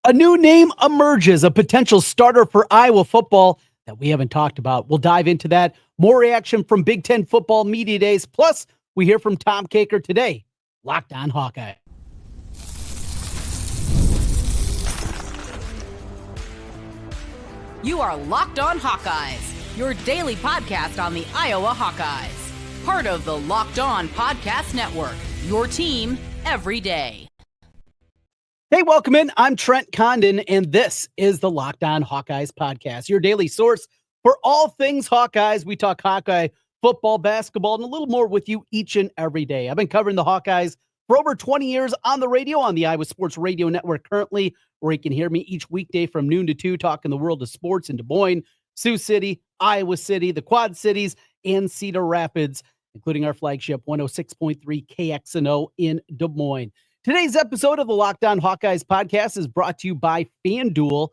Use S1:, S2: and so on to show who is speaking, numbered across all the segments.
S1: A new name emerges, a potential starter for Iowa football that we haven't talked about. We'll dive into that. More reaction from Big Ten football media days. Plus, we hear from Tom Kakert today. Locked on Hawkeye.
S2: You are Locked On Hawkeyes, your daily podcast on the Iowa Hawkeyes. Part of the Locked On Podcast Network, your team every day.
S1: Hey, welcome in. I'm Trent, Condon, and this is the Locked On Hawkeyes podcast, your daily source for all things Hawkeyes. We talk Hawkeye football, basketball, and a little more with you each and every day. I've been covering the Hawkeyes for over 20 years on the radio, on the Iowa Sports Radio Network currently, where you can hear me each weekday from noon to 2, talking the world of sports in Des Moines, Sioux City, Iowa City, the Quad Cities, and Cedar Rapids, including our flagship 106.3 KXNO in Des Moines. Today's episode of the Locked On Hawkeyes podcast is brought to you by FanDuel.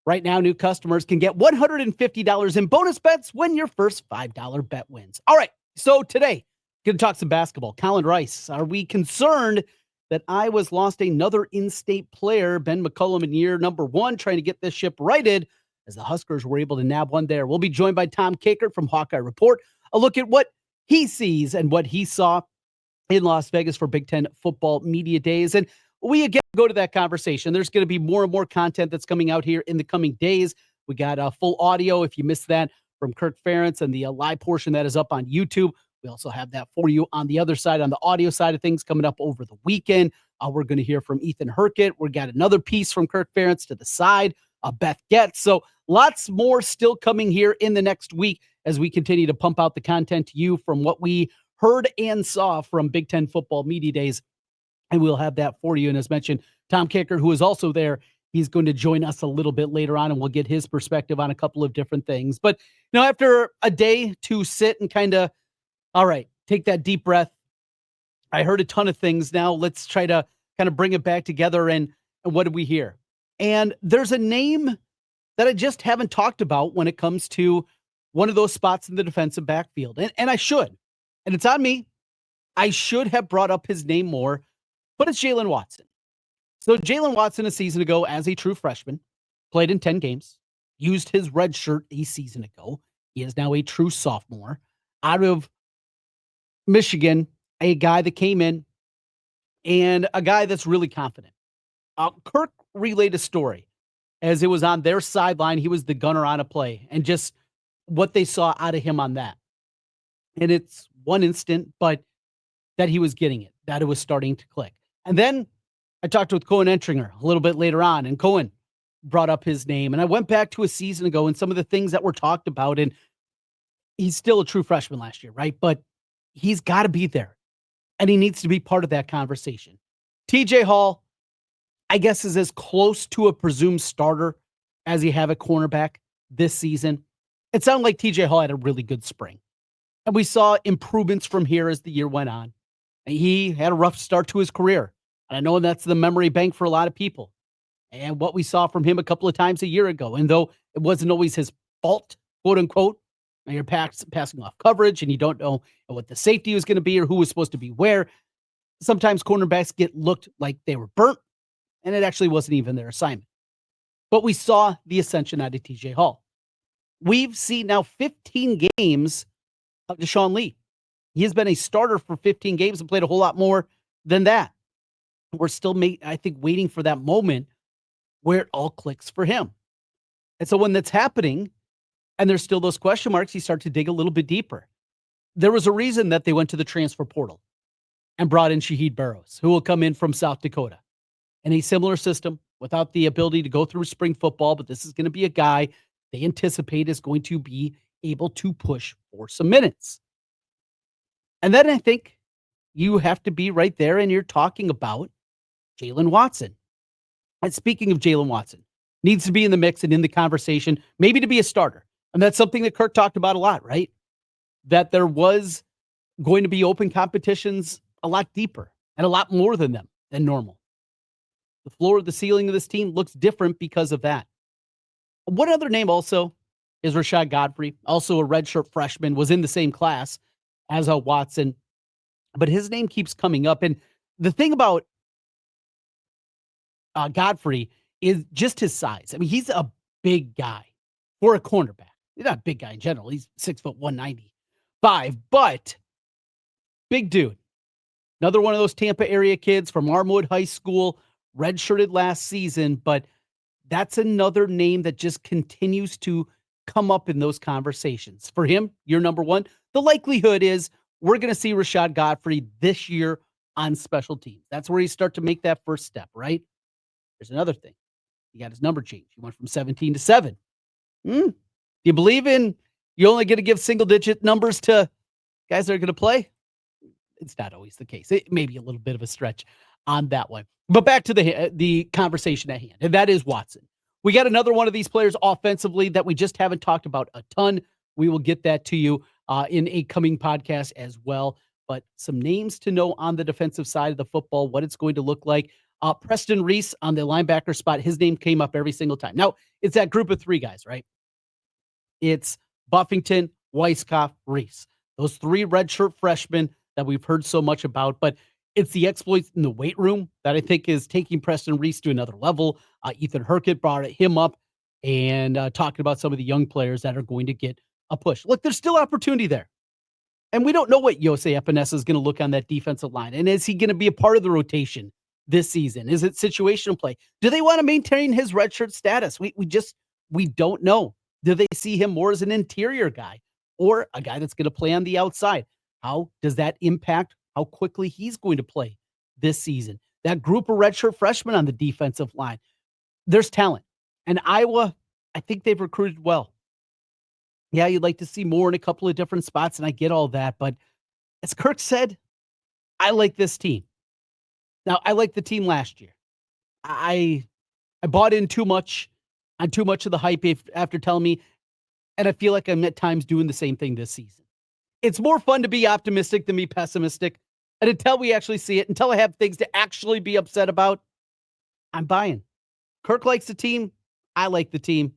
S1: Right now, new customers can get $150 in bonus bets when your first $5 bet wins. All right, so today, going to talk some basketball. Colin Rice, are we concerned that Iowa's lost another in-state player, Ben McCollum, in year number 1, trying to get this ship righted as the Huskers were able to nab one there? We'll be joined by Tom Kakert from Hawkeye Report, a look at what he sees and what he saw in Las Vegas for Big Ten football media days. And we again go to that conversation. There's going to be more and more content that's coming out here in the coming days. We got full audio, if you missed that, from Kirk Ferentz, and the live portion that is up on YouTube. We also have that for you on the other side, on the audio side of things, coming up over the weekend. We're going to hear from Ethan Herkett. We got another piece from Kirk Ferentz to the side, Beth Getz. So lots more still coming here in the next week as we continue to pump out the content to you from what we heard and saw from Big Ten football media days. And we'll have that for you. And as mentioned, Tom Kakert, who is also there, he's going to join us a little bit later on, and we'll get his perspective on a couple of different things. But, after a day to sit and kind of, all right, take that deep breath. I heard a ton of things. Now let's try to kind of bring it back together. And what did we hear? And there's a name that I just haven't talked about when it comes to one of those spots in the defensive backfield. And I should. And it's on me. I should have brought up his name more, but it's Jalen Watson. So Jalen Watson a season ago as a true freshman, played in 10 games, used his red shirt a season ago. He is now a true sophomore out of Michigan, a guy that came in and a guy that's really confident. Kirk relayed a story as it was on their sideline. He was the gunner on a play and just what they saw out of him on that. And it's one instant, but that he was getting it, that it was starting to click. And then I talked with Cohen Entringer a little bit later on, and Cohen brought up his name. And I went back to a season ago and some of the things that were talked about. And he's still a true freshman last year, right? But he's got to be there. And he needs to be part of that conversation. TJ Hall, I guess, is as close to a presumed starter as you have at cornerback this season. It sounded like TJ Hall had a really good spring. And we saw improvements from here as the year went on. And he had a rough start to his career. And I know that's the memory bank for a lot of people. And what we saw from him a couple of times a year ago, and though it wasn't always his fault, quote unquote, and you're passing off coverage and you don't know what the safety was going to be or who was supposed to be where, sometimes cornerbacks get looked like they were burnt, and it actually wasn't even their assignment. But we saw the ascension out of TJ Hall. We've seen now 15 games of Deshaun Lee. He has been a starter for 15 games and played a whole lot more than that. We're still, I think, waiting for that moment where it all clicks for him. And so when that's happening and there's still those question marks, you start to dig a little bit deeper. There was a reason that they went to the transfer portal and brought in Shaheed Burroughs, who will come in from South Dakota in a similar system without the ability to go through spring football. But this is going to be a guy they anticipate is going to be able to push for some minutes. And then I think you have to be right there and you're talking about Jalen Watson. And speaking of Jalen Watson, needs to be in the mix and in the conversation, maybe to be a starter. And that's something that Kirk talked about a lot, right? That there was going to be open competitions a lot deeper and a lot more than them than normal. The floor, the ceiling of this team looks different because of that. One other name also is Rashad Godfrey, also a redshirt freshman, was in the same class as Watson, but his name keeps coming up. And the thing about Godfrey is just his size. I mean, he's a big guy for a cornerback. He's not a big guy in general. He's 6'1", 195, but big dude. Another one of those Tampa area kids from Armwood High School, redshirted last season, but that's another name that just continues to come up in those conversations. For him, you're number one. The likelihood is we're going to see Rashad Godfrey this year on special teams. That's where you start to make that first step, right? There's another thing. He got his number changed. He went from 17 to 7. Do you believe in you're only going to give single-digit numbers to guys that are going to play? It's not always the case. It may be a little bit of a stretch on that one. But back to the conversation at hand, and that is Watson. We got another one of these players offensively that we just haven't talked about a ton. We will get that to you in a coming podcast as well. But some names to know on the defensive side of the football, what it's going to look like. Preston Reese on the linebacker spot, his name came up every single time. Now, it's that group of three guys, right? It's Buffington, Weiskopf, Reese. Those three redshirt freshmen that we've heard so much about, but it's the exploits in the weight room that I think is taking Preston Reese to another level. Ethan Herkett brought him up and talking about some of the young players that are going to get a push. Look, there's still opportunity there. And we don't know what Yosei Epinesa is going to look on that defensive line. And is he going to be a part of the rotation this season? Is it situational play? Do they want to maintain his redshirt status? We don't know. Do they see him more as an interior guy or a guy that's going to play on the outside? How does that impact how quickly he's going to play this season? That group of redshirt freshmen on the defensive line, there's talent. And Iowa, I think they've recruited well. Yeah, you'd like to see more in a couple of different spots, and I get all that. But as Kirk said, I like this team. Now, I liked the team last year. I bought in too much on too much of the hype after telling me, and I feel like I'm at times doing the same thing this season. It's more fun to be optimistic than be pessimistic. And until we actually see it, until I have things to actually be upset about, I'm buying. Kirk likes the team. I like the team.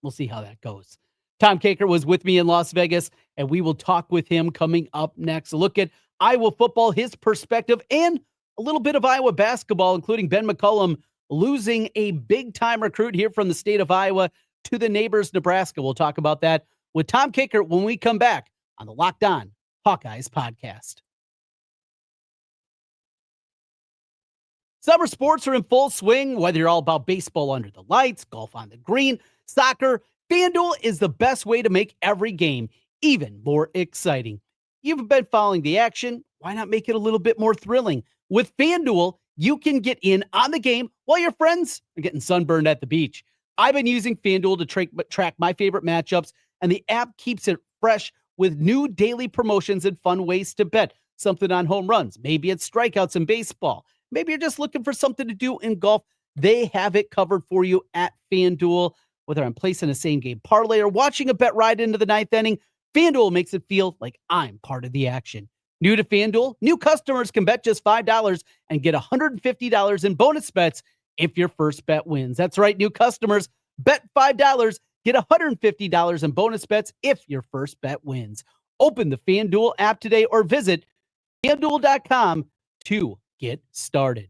S1: We'll see how that goes. Tom Kakert was with me in Las Vegas, and we will talk with him coming up next. A look at Iowa football, his perspective, and a little bit of Iowa basketball, including Ben McCollum losing a big-time recruit here from the state of Iowa to the neighbors, Nebraska. We'll talk about that with Tom Kakert when we come back on the Locked On Hawkeyes podcast. Summer sports are in full swing, whether you're all about baseball under the lights, golf on the green, soccer. FanDuel is the best way to make every game even more exciting. You've been following the action. Why not make it a little bit more thrilling? With FanDuel, you can get in on the game while your friends are getting sunburned at the beach. I've been using FanDuel to track my favorite matchups, and the app keeps it fresh with new daily promotions and fun ways to bet. Something on home runs. Maybe it's strikeouts in baseball. Maybe you're just looking for something to do in golf. They have it covered for you at FanDuel. Whether I'm placing a same-game parlay or watching a bet ride into the ninth inning, FanDuel makes it feel like I'm part of the action. New to FanDuel, new customers can bet just $5 and get $150 in bonus bets if your first bet wins. That's right, new customers, bet $5, get $150 in bonus bets if your first bet wins. Open the FanDuel app today or visit FanDuel.com to get started.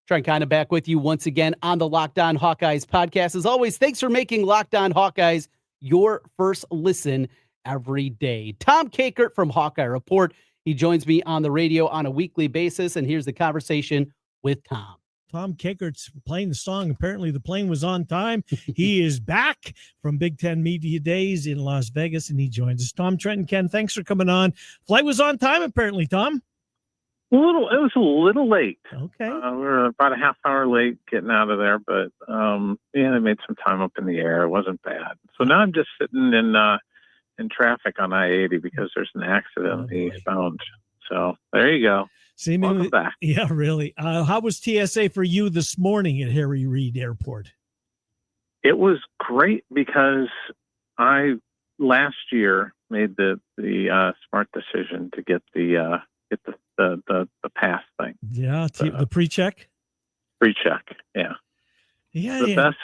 S1: Trent kind of back with you once again on the Locked On Hawkeyes podcast. As always, thanks for making Locked On Hawkeyes your first listen every day. Tom Kakert from Hawkeye Report. He joins me on the radio on a weekly basis, and here's the conversation with Tom.
S3: Tom Kakert's playing the song. Apparently the plane was on time. He is back from Big Ten Media Days in Las Vegas, and he joins us. Tom, Trent, and Ken, thanks for coming on. Flight was on time, apparently, Tom.
S4: It was a little late.
S3: Okay.
S4: We were about a half hour late getting out of there, but yeah, they made some time up in the air. It wasn't bad. So now I'm just sitting in traffic on I-80 because there's an accident eastbound. So there you go. Welcome back.
S3: Yeah, really. How was TSA for you this morning at Harry Reid Airport?
S4: It was great because I last year made the smart decision to get the pass thing.
S3: Yeah, the pre-check.
S4: Pre-check, yeah.
S3: Yeah,
S4: the best,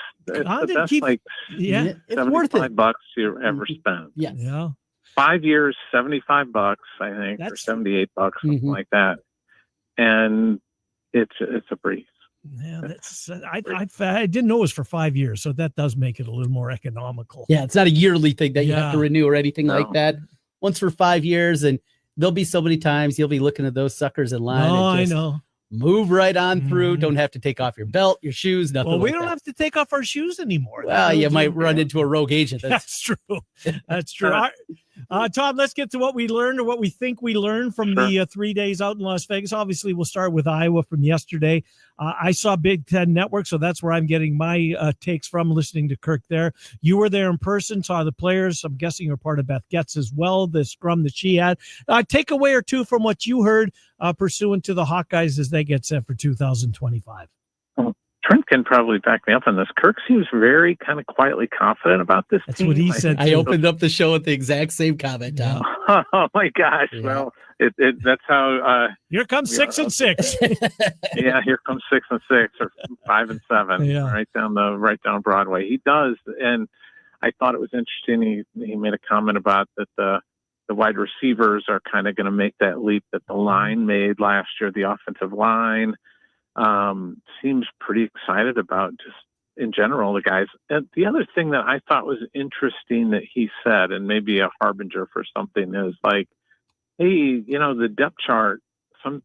S4: like
S3: it's worth it.
S4: $75 you ever spent.
S3: Yeah.
S4: 5 years, $75, I think, or $78, something like that. And it's a breeze.
S3: Yeah, that's I didn't know it was for 5 years, so that does make it a little more economical.
S1: Yeah, it's not a yearly thing that you have to renew or anything like that. Once for 5 years, and there'll be so many times you'll be looking at those suckers in line.
S3: No,
S1: and just
S3: I know.
S1: Move right on through. Don't have to take off your belt, your shoes, nothing.
S3: Well, we don't have to take off our shoes anymore.
S1: Well, you might run into a rogue agent.
S3: That's true. That's true. Tom, let's get to what we learned, or what we think we learned from the 3 days out in Las Vegas. Obviously, we'll start with Iowa from yesterday. I saw Big Ten Network, so that's where I'm getting my takes from, listening to Kirk there. You were there in person, saw the players. I'm guessing you're part of Beth Getz as well, the scrum that she had. Takeaway or two from what you heard pursuant to the Hawkeyes as they get set for 2025.
S4: Trent can probably back me up on this. Kirk seems very kind of quietly confident about this
S3: That's
S4: team.
S3: what he said.
S1: I opened up the show with the exact same comment, Tom.
S4: Oh my gosh! Yeah. Well, that's how.
S3: Here comes 6 and 6.
S4: Yeah, here comes 6 and 6, or 5 and 7, right down Broadway. He does, and I thought it was interesting. He made a comment about that the wide receivers are kind of going to make that leap that the line made last year. The offensive line seems pretty excited about just in general the guys. And the other thing that I thought was interesting that he said, and maybe a harbinger for something, is like, hey, the depth chart,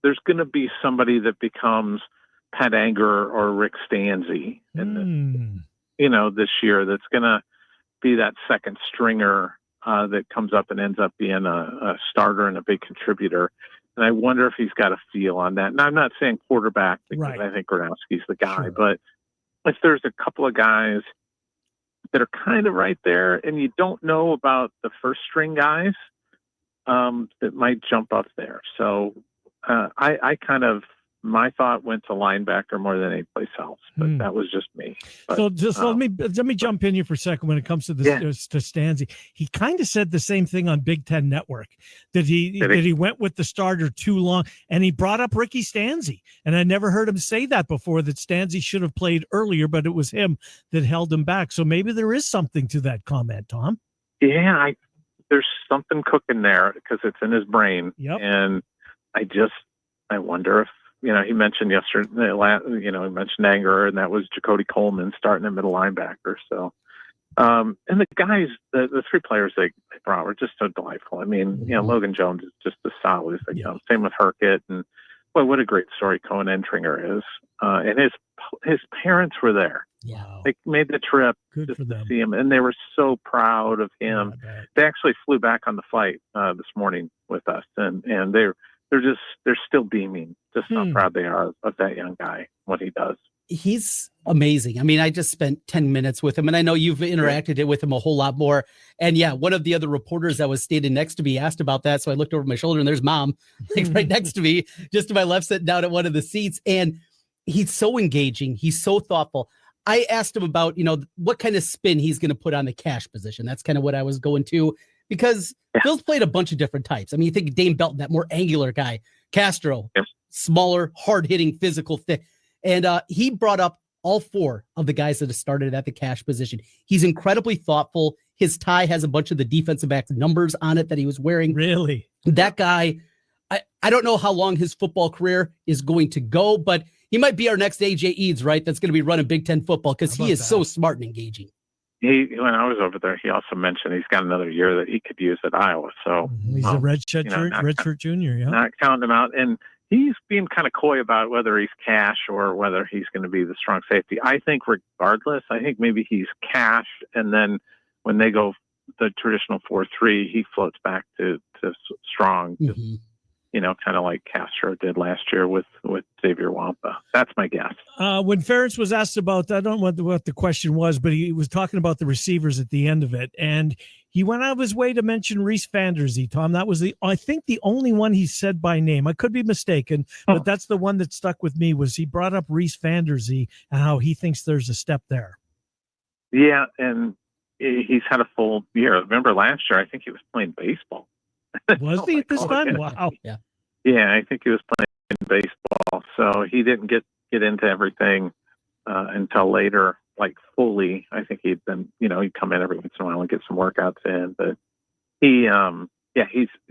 S4: there's going to be somebody that becomes Pat Anger or Rick Stanzi this year, that's going to be that second stringer that comes up and ends up being a starter and a big contributor. And I wonder if he's got a feel on that. And I'm not saying quarterback, because I think Gronowski's the guy, but if there's a couple of guys that are kind of right there and you don't know about the first string guys, that might jump up there. So my thought went to linebacker more than any place else, but that was just me. But,
S3: so let me jump in here for a second when it comes to this to Stanzi. He kind of said the same thing on Big Ten Network, that he went with the starter too long, and he brought up Ricky Stanzi, and I never heard him say that before, that Stanzi should have played earlier, but it was him that held him back. So maybe there is something to that comment, Tom.
S4: Yeah, there's something cooking there because it's in his brain, and I wonder if. He mentioned yesterday, he mentioned Anger, and that was Jacody Coleman starting at middle linebacker. So, and the guys, the three players they brought were just so delightful. I mean, Logan Jones is just as solid as they come. Same with Herkett, and boy, what a great story Cohen Entringer is. And his parents were there.
S3: Wow.
S4: They made the trip just to see him, and they were so proud of him. They actually flew back on the flight this morning with us, and they're still beaming, just how proud they are of that young guy, what he does.
S1: He's amazing. I mean, I just spent 10 minutes with him, and I know you've interacted with him a whole lot more. And one of the other reporters that was standing next to me asked about that. So I looked over my shoulder, and there's Mom right next to me, just to my left, sitting down at one of the seats. And he's so engaging. He's so thoughtful. I asked him about, what kind of spin he's going to put on the cash position. That's kind of what I was going to, because Phil's played a bunch of different types. I mean, you think Dane Belton, that more angular guy, Castro, smaller, hard-hitting, physical, thick. And he brought up all four of the guys that have started at the cash position. He's incredibly thoughtful. His tie has a bunch of the defensive backs numbers on it that he was wearing.
S3: Really?
S1: That guy, I don't know how long his football career is going to go, but he might be our next AJ Eads, right? That's going to be running Big Ten football, because he is so smart and engaging.
S4: When I was over there, he also mentioned he's got another year that he could use at Iowa. So
S3: he's a redshirt junior,
S4: not counting him out. And he's being kind of coy about whether he's cash or whether he's going to be the strong safety. I think regardless, maybe he's cash, and then when they go the traditional 4-3, he floats back to strong. Kind of like Castro did last year with Xavier Wampa. That's my guess.
S3: When Ferentz was asked about, I don't know what the question was, but he was talking about the receivers at the end of it, and he went out of his way to mention Reese Fandersy, Tom. That was I think the only one he said by name. I could be mistaken, but that's the one that stuck with me, was he brought up Reese Fandersy and how he thinks there's a step there.
S4: Yeah, and he's had a full year. Remember last year, I think he was playing baseball.
S3: Was he at this time? Wow.
S4: Yeah, I think he was playing baseball. So he didn't get into everything until later, like fully. I think he'd been, he'd come in every once in a while and get some workouts in. But He's an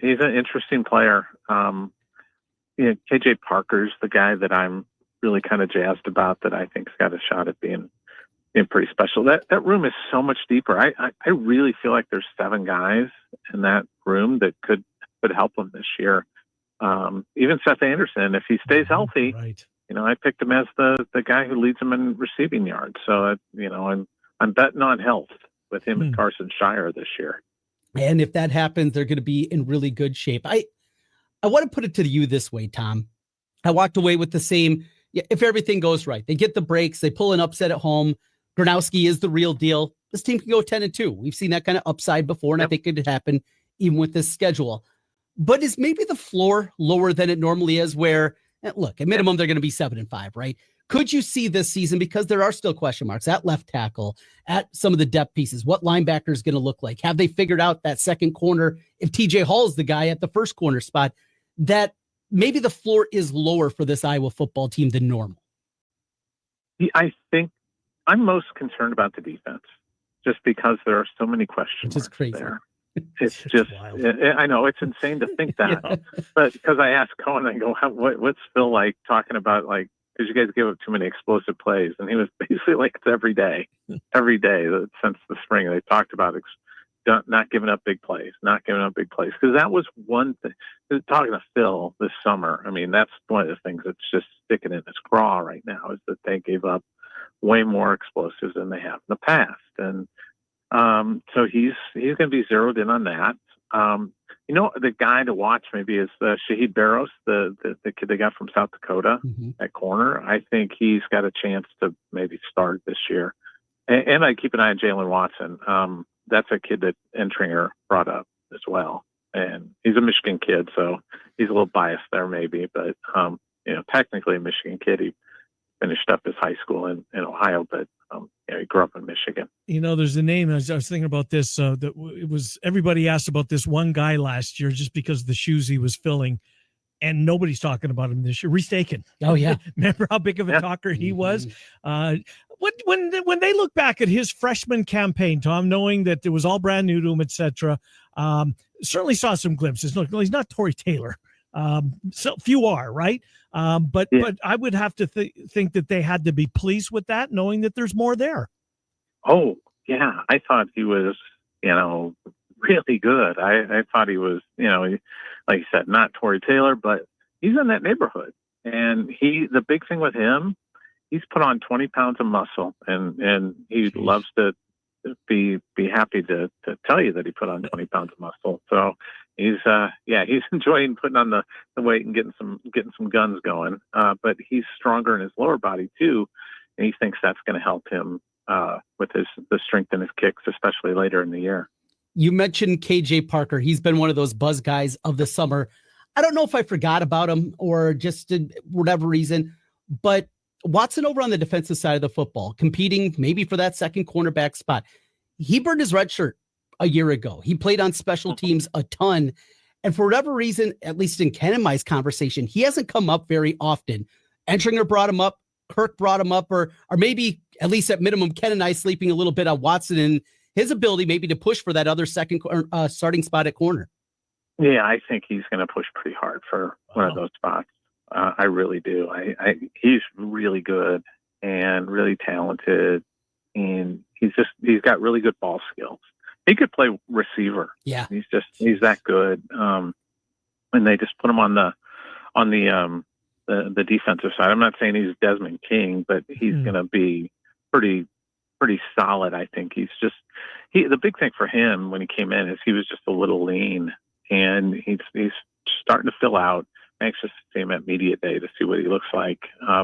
S4: interesting player. KJ Parker's the guy that I'm really kind of jazzed about, that I think's got a shot at being pretty special. That room is so much deeper. I really feel like there's 7 guys in that room that could help them this year. Even Seth Anderson, if he stays healthy,
S3: right.
S4: I picked him as the guy who leads them in receiving yards. So I'm betting on health with him and Carson Shire this year.
S1: And if that happens, they're going to be in really good shape. I want to put it to you this way, Tom. I walked away with the same. If everything goes right, they get the breaks, they pull an upset at home. Gronowski is the real deal. This team can go 10-2. We've seen that kind of upside before, and I think it could happen even with this schedule. But is maybe the floor lower than it normally is, where, look, at minimum, they're going to be 7-5, right? Could you see this season, because there are still question marks at left tackle, at some of the depth pieces, what linebacker is going to look like? Have they figured out that second corner, if TJ Hall is the guy at the first corner spot, that maybe the floor is lower for this Iowa football team than normal?
S4: I think I'm most concerned about the defense, just because there are so many questions.
S1: Which is crazy.
S4: There. It's just, I know it's insane to think that, but because I asked Cohen, I go, what's Phil like talking about, like, because you guys give up too many explosive plays, and he was basically like, it's every day since the spring they talked about not giving up big plays, because that was one thing. Talking to Phil this summer, I mean, that's one of the things that's just sticking in his craw right now, is that they gave up way more explosives than they have in the past, and so he's going to be zeroed in on that. The guy to watch maybe is Shahid Barros, the kid they got from South Dakota at corner. I think he's got a chance to maybe start this year. And I keep an eye on Jalen Watson. That's a kid that Entringer brought up as well. And he's a Michigan kid, so he's a little biased there maybe. But, technically a Michigan kid. He finished up his high school in Ohio, but he grew up in Michigan.
S3: There's a name. I was thinking about this. That it was, everybody asked about this one guy last year just because of the shoes he was filling, and nobody's talking about him this year. Reese Dakin.
S1: Oh yeah,
S3: remember how big of a talker he was? When they look back at his freshman campaign, Tom, knowing that it was all brand new to him, etc., certainly saw some glimpses. Look, he's not Tory Taylor. So few are, right? But I would have to think that they had to be pleased with that, knowing that there's more there.
S4: Oh yeah, I thought he was, really good. I thought he was, like you said, not Tory Taylor, but he's in that neighborhood. And the big thing with him, he's put on 20 pounds of muscle, and he loves to be happy to tell you that he put on 20 pounds of muscle. So he's enjoying putting on the weight and getting some guns going. But he's stronger in his lower body too, and he thinks that's going to help him with the strength in his kicks, especially later in the year.
S1: You mentioned KJ Parker. He's been one of those buzz guys of the summer. I don't know if I forgot about him or just did whatever reason, but Watson over on the defensive side of the football, competing maybe for that second cornerback spot. He burned his red shirt a year ago. He played on special teams a ton. And for whatever reason, at least in Ken and My's conversation, he hasn't come up very often. Entringer brought him up. Kirk brought him up, or maybe at least at minimum, Ken and I sleeping a little bit on Watson and his ability maybe to push for that other second starting spot at corner.
S4: Yeah, I think he's going to push pretty hard for one of those spots. I really do. He's really good and really talented, and he's got really good ball skills. He could play receiver.
S1: Yeah,
S4: he's that good. And they just put him on the defensive side. I'm not saying he's Desmond King, but he's going to be pretty solid. I think the big thing for him when he came in is he was just a little lean, and he's starting to fill out. Anxious to see him at media day to see what he looks like.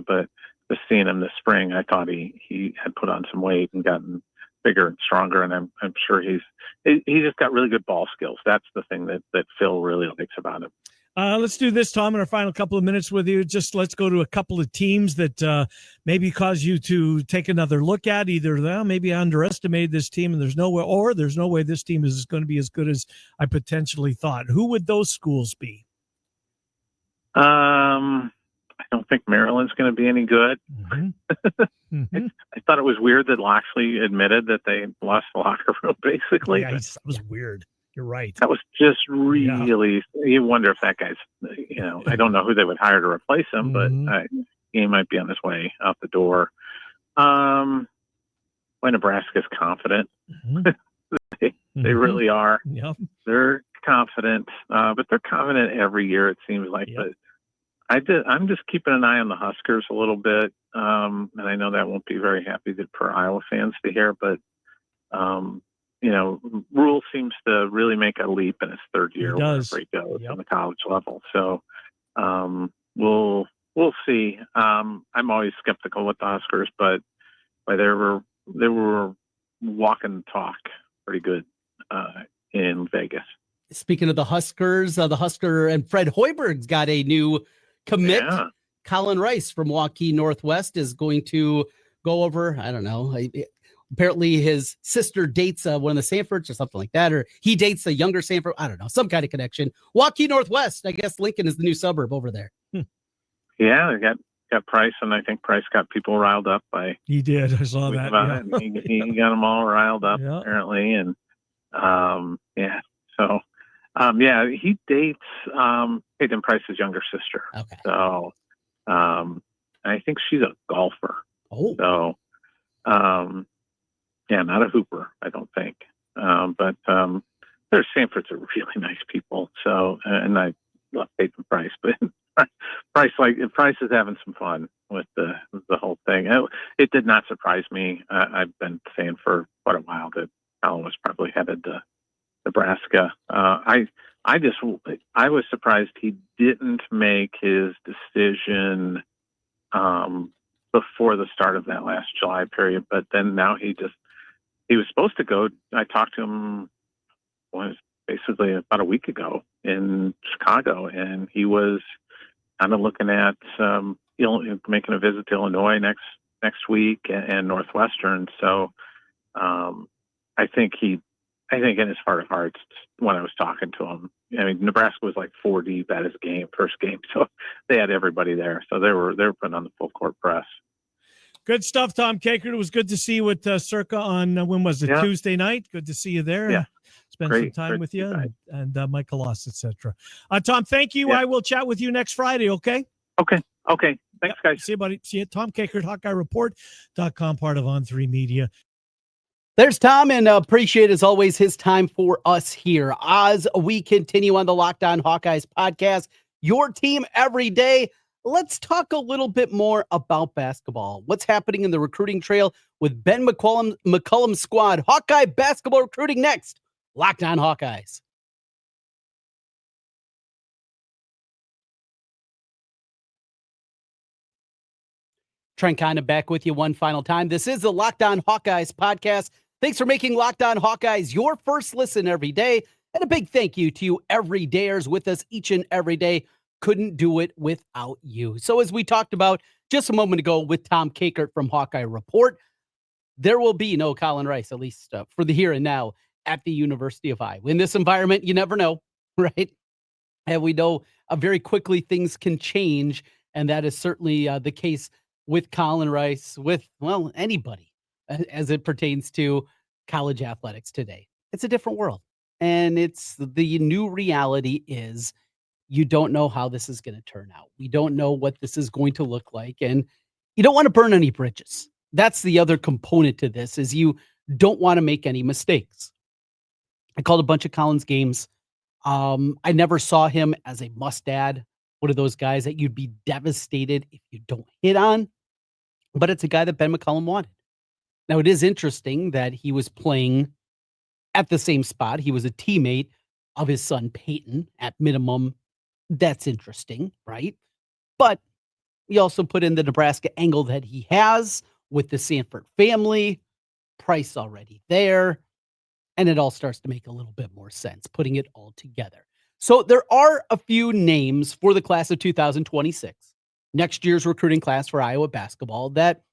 S4: But just seeing him this spring, I thought he had put on some weight and gotten bigger and stronger. And I'm sure he just got really good ball skills. That's the thing that Phil really likes about him.
S3: Let's do this, Tom, in our final couple of minutes with you. Just let's go to a couple of teams that maybe cause you to take another look at. Either maybe I underestimated this team and there's no way this team is going to be as good as I potentially thought. Who would those schools be?
S4: I don't think Maryland's going to be any good. I thought it was weird that Loxley admitted that they lost the locker room, basically.
S3: Yeah, that was weird. You're right.
S4: That was just really, you wonder if that guy's, I don't know who they would hire to replace him, but he might be on his way out the door. When Nebraska's confident, they really are.
S3: Yep.
S4: They're confident, but they're confident every year, it seems like.
S3: Yep.
S4: But I'm just keeping an eye on the Huskers a little bit. And I know that won't be very happy for Iowa fans to hear, but, Rule seems to really make a leap in his third year wherever he goes on the college level. So we'll see. I'm always skeptical with the Huskers, but they were walking the talk pretty good in Vegas.
S1: Speaking of the Huskers, the Husker and Fred Hoiberg's got a new commit.
S4: Yeah.
S1: Colin Rice from Waukee Northwest is going to go over, I don't know, apparently his sister dates one of the Sanfords or something like that, or he dates a younger Sanford. I don't know, some kind of connection. Waukee Northwest, I guess Lincoln is the new suburb over there.
S4: Yeah, they got Price, and I think Price got people riled up by.
S3: He did. I saw that.
S4: Yeah. He got them all riled up apparently, and So he dates Peyton Price's younger sister.
S1: Okay.
S4: So I think she's a golfer.
S1: Oh.
S4: So not a hooper, I don't think. But their Sanfords are really nice people. So and I love Peyton Price, but Price is having some fun with the whole thing. It did not surprise me. I've been saying for quite a while that Colin was probably headed to Nebraska. I was surprised he didn't make his decision before the start of that last July period. But then now he was supposed to go. I talked to him basically about a week ago in Chicago, and he was kind of looking at making a visit to Illinois next week and Northwestern. So I think in his heart of hearts, when I was talking to him, I mean, Nebraska was like 4 deep at his first game, so they had everybody there. So they were putting on the full court press. Good
S3: stuff, Tom Kakert. It was good to see you with Circa on when was it Tuesday night? Good to see you there.
S4: Yeah.
S3: Spend some time with you and Mike Colossus, etc. Tom, thank you. Yeah. I will chat with you next Friday. Okay.
S4: Okay. Thanks, guys.
S3: See you, buddy. See you. Tom Kakert, HawkeyeReport.com, part of On3 Media.
S1: There's Tom, and appreciate, as always, his time for us here as we continue on the Locked On Hawkeyes podcast, your team every day. Let's talk a little bit more about basketball. What's happening in the recruiting trail with Ben McCollum's squad? Hawkeye basketball recruiting next. Locked On Hawkeyes. Trent Condon back with you one final time. This is the Locked On Hawkeyes podcast. Thanks for making Locked On Hawkeyes your first listen every day. And a big thank you to you everydayers with us each and every day. Couldn't do it without you. So as we talked about just a moment ago with Tom Kakert from Hawkeye Report, there will be no Colin Rice, at least for the here and now, at the University of Iowa. In this environment, you never know, right? And we know very quickly things can change. And that is certainly the case with Colin Rice, with, anybody as it pertains to college athletics today. It's a different world. And it's the new reality is you don't know how this is going to turn out. We don't know what this is going to look like. And you don't want to burn any bridges. That's the other component to this, is you don't want to make any mistakes. I called a bunch of Colin's games. I never saw him as a must-add, one of those guys that you'd be devastated if you don't hit on. But it's a guy that Ben McCollum wanted. Now, it is interesting that he was playing at the same spot. He was a teammate of his son, Peyton, at minimum. That's interesting, right? But we also put in the Nebraska angle that he has with the Sanford family, Price already there, and it all starts to make a little bit more sense, putting it all together. So there are a few names for the class of 2026, next year's recruiting class for Iowa basketball, that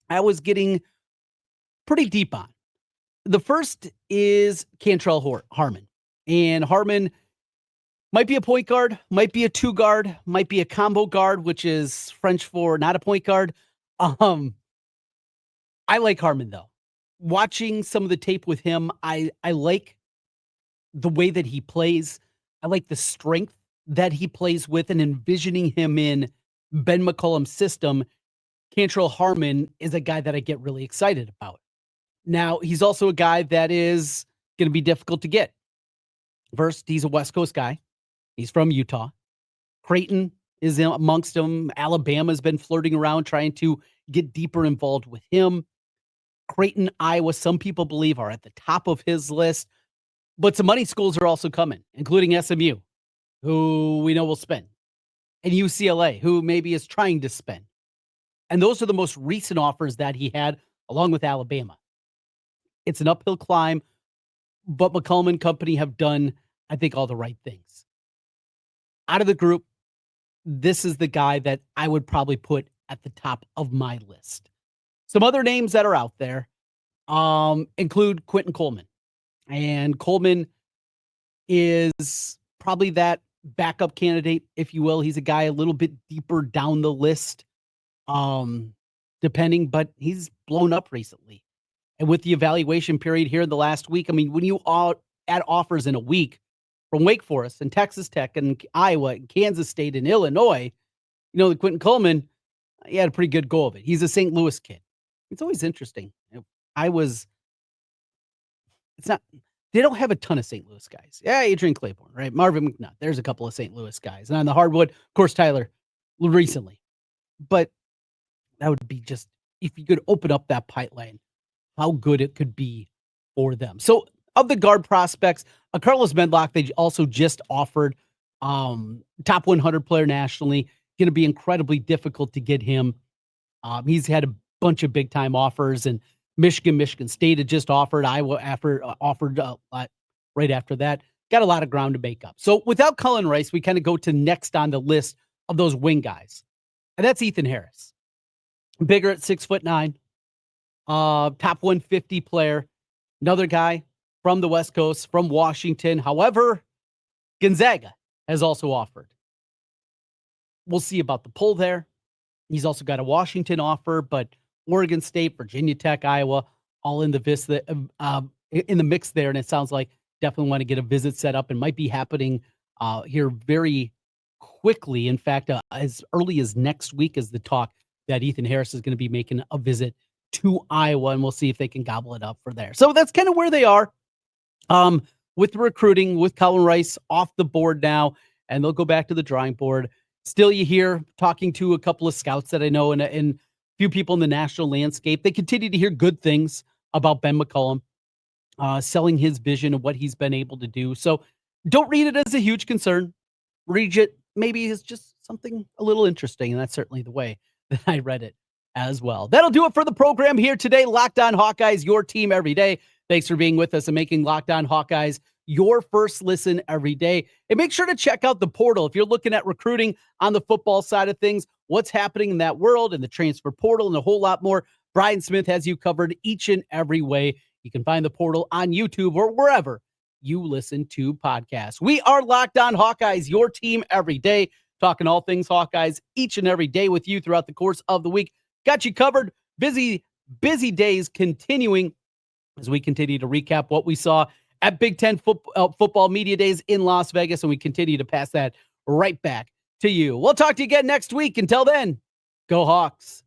S1: I was getting pretty deep on. The first is Cantrell Harmon. And Harmon might be a point guard, might be a two guard, might be a combo guard, which is French for not a point guard. I like Harmon, though. Watching some of the tape with him, I like the way that he plays. I like the strength that he plays with, and envisioning him in Ben McCollum's system. Cantrell Harmon is a guy that I get really excited about. Now, he's also a guy that is going to be difficult to get. First, he's a West Coast guy. He's from Utah. Creighton is amongst them. Alabama's been flirting around, trying to get deeper involved with him. Creighton, Iowa, some people believe are at the top of his list. But some money schools are also coming, including SMU, who we know will spend, and UCLA, who maybe is trying to spend. And those are the most recent offers that he had, along with Alabama. It's an uphill climb, but McCollum and company have done, I think, all the right things. Out of the group, this is the guy that I would probably put at the top of my list. Some other names that are out there include Quentin Coleman. And Coleman is probably that backup candidate, if you will. He's a guy a little bit deeper down the list, depending, but he's blown up recently. And with the evaluation period here in the last week, I mean, when you add offers in a week from Wake Forest and Texas Tech and Iowa and Kansas State and Illinois, you know, the Quentin Coleman, he had a pretty good go of it. He's a St. Louis kid. It's always interesting. They don't have a ton of St. Louis guys. Yeah, Adrian Claiborne, right? Marvin McNutt. There's a couple of St. Louis guys. And on the hardwood, of course, Tyler recently. But that would be just, if you could open up that pipeline, how good it could be for them. So of the guard prospects, Carlos Medlock, they also just offered top 100 player nationally. Going to be incredibly difficult to get him. He's had a bunch of big time offers, and Michigan State had just offered. Iowa offered right after that. Got a lot of ground to make up. So without Colin Rice, we kind of go to next on the list of those wing guys, and that's Ethan Harris. Bigger at 6'9", top 150 player. Another guy from the West Coast, from Washington. However, Gonzaga has also offered. We'll see about the pull there. He's also got a Washington offer, but Oregon State, Virginia Tech, Iowa, all in the mix there. And it sounds like definitely want to get a visit set up, and might be happening here very quickly. In fact, as early as next week is the talk that Ethan Harris is going to be making a visit to Iowa, and we'll see if they can gobble it up for there. So that's kind of where they are with the recruiting, with Colin Rice off the board now, and they'll go back to the drawing board. Still, you hear talking to a couple of scouts that I know and a few people in the national landscape. They continue to hear good things about Ben McCollum, selling his vision of what he's been able to do. So don't read it as a huge concern. Read it maybe as just something a little interesting, and that's certainly the way that I read it as well. That'll do it for the program here today. Locked On Hawkeyes, your team every day. Thanks for being with us and making Locked On Hawkeyes your first listen every day. And make sure to check out the portal. If you're looking at recruiting on the football side of things, what's happening in that world, and the transfer portal, and a whole lot more, Brian Smith has you covered each and every way. You can find the portal on YouTube or wherever you listen to podcasts. We are Locked On Hawkeyes, your team every day, talking all things Hawkeyes each and every day with you throughout the course of the week. Got you covered. Busy days continuing as we continue to recap what we saw at Big Ten football media days in Las Vegas, and we continue to pass that right back to you. We'll talk to you again next week. Until then, go Hawks.